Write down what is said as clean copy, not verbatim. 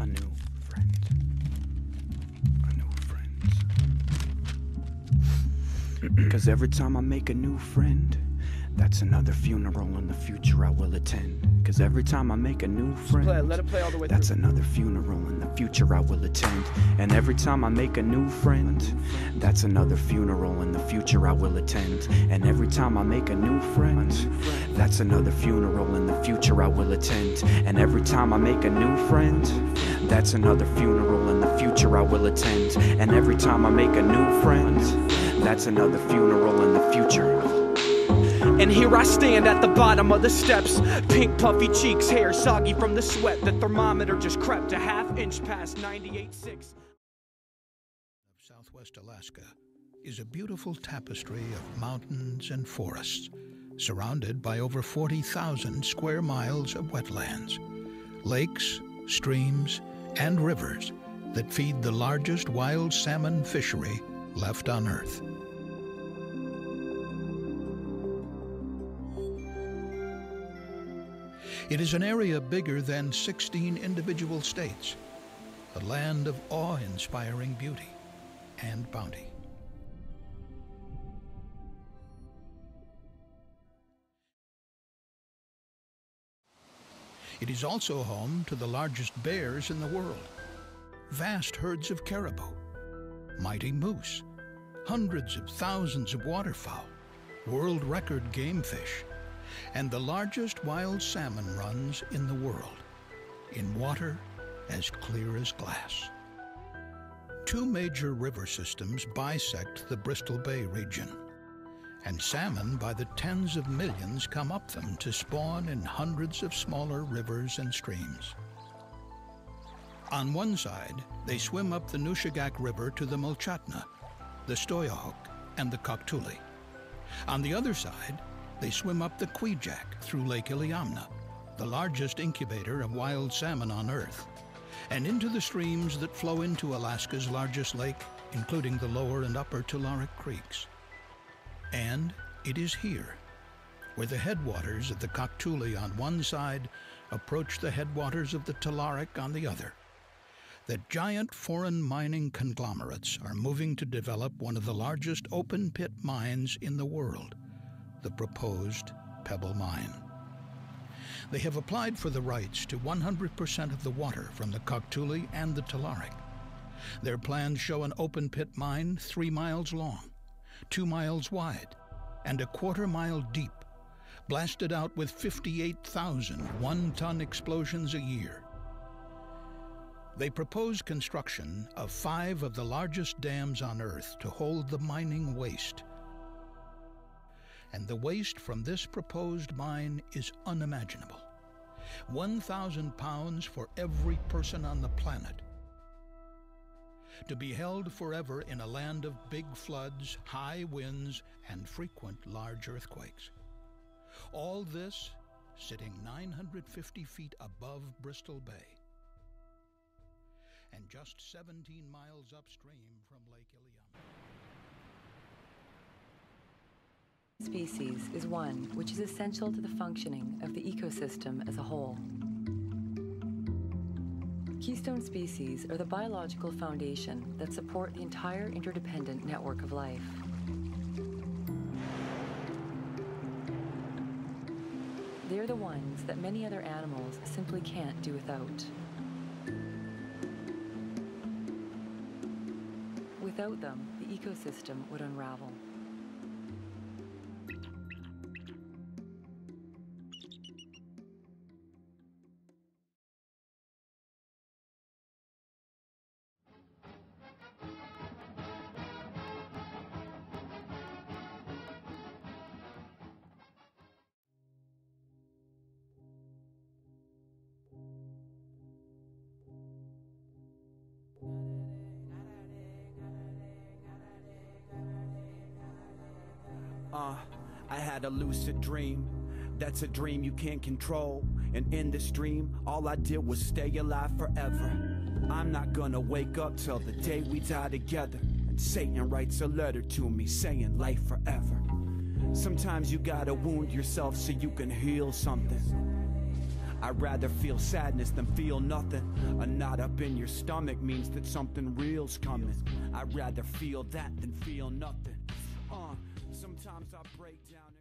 A new friend. A new friend. Cause every time I make a new friend, that's another funeral in the future I will attend. Cause every time I make a new friend, let it play all the way that's through. another funeral in the future I will attend. And every time I make a new friend, that's another funeral in the future I will attend. And every time I make a new friend, that's another funeral in the future I will attend. And every time I make a new friend, that's another funeral in the future I will attend. And every time I make a new friend, that's another funeral in the future. And here I stand at the bottom of the steps, pink puffy cheeks, hair soggy from the sweat. The thermometer just crept a half-inch past 98.6. Southwest Alaska is a beautiful tapestry of mountains and forests, surrounded by over 40,000 square miles of wetlands, lakes, streams, and rivers that feed the largest wild salmon fishery left on Earth. It is an area bigger than 16 individual states, a land of awe-inspiring beauty and bounty. It is also home to the largest bears in the world, vast herds of caribou, mighty moose, hundreds of thousands of waterfowl, world record game fish, and the largest wild salmon runs in the world, in water as clear as glass. Two major river systems bisect the Bristol Bay region, and salmon by the tens of millions come up them to spawn in hundreds of smaller rivers and streams. On one side, they swim up the Nushagak River to the Mulchatna, the Stoyahok, and the Koktuli. On the other side, they swim up the Kwijak through Lake Iliamna, the largest incubator of wild salmon on Earth, and into the streams that flow into Alaska's largest lake, including the lower and upper Tularik Creeks. And it is here, where the headwaters of the Koktuli on one side approach the headwaters of the Tularik on the other, that giant foreign mining conglomerates are moving to develop one of the largest open-pit mines in the world, the proposed Pebble Mine. They have applied for the rights to 100% of the water from the Koktuli and the Tularik. Their plans show an open-pit mine 3 miles long, 2 miles wide, and a 1/4 mile deep, blasted out with 58,000 one-ton explosions a year. They propose construction of 5 of the largest dams on Earth to hold the mining waste. And the waste from this proposed mine is unimaginable. 1,000 pounds for every person on the planet, to be held forever in a land of big floods, high winds, and frequent large earthquakes. All this sitting 950 feet above Bristol Bay, and just 17 miles upstream from Lake Iliamna. Species is one which is essential to the functioning of the ecosystem as a whole. Keystone species are the biological foundation that support the entire interdependent network of life. They're the ones that many other animals simply can't do without. Without them, the ecosystem would unravel. I had a lucid dream. That's a dream you can't control. And in this dream, all I did was stay alive forever. I'm not gonna wake up till the day we die together. And Satan writes a letter to me saying life forever. Sometimes you gotta wound yourself so you can heal something. I'd rather feel sadness than feel nothing. A knot up in your stomach means that something real's coming. I'd rather feel that than feel nothing. Sometimes I break down.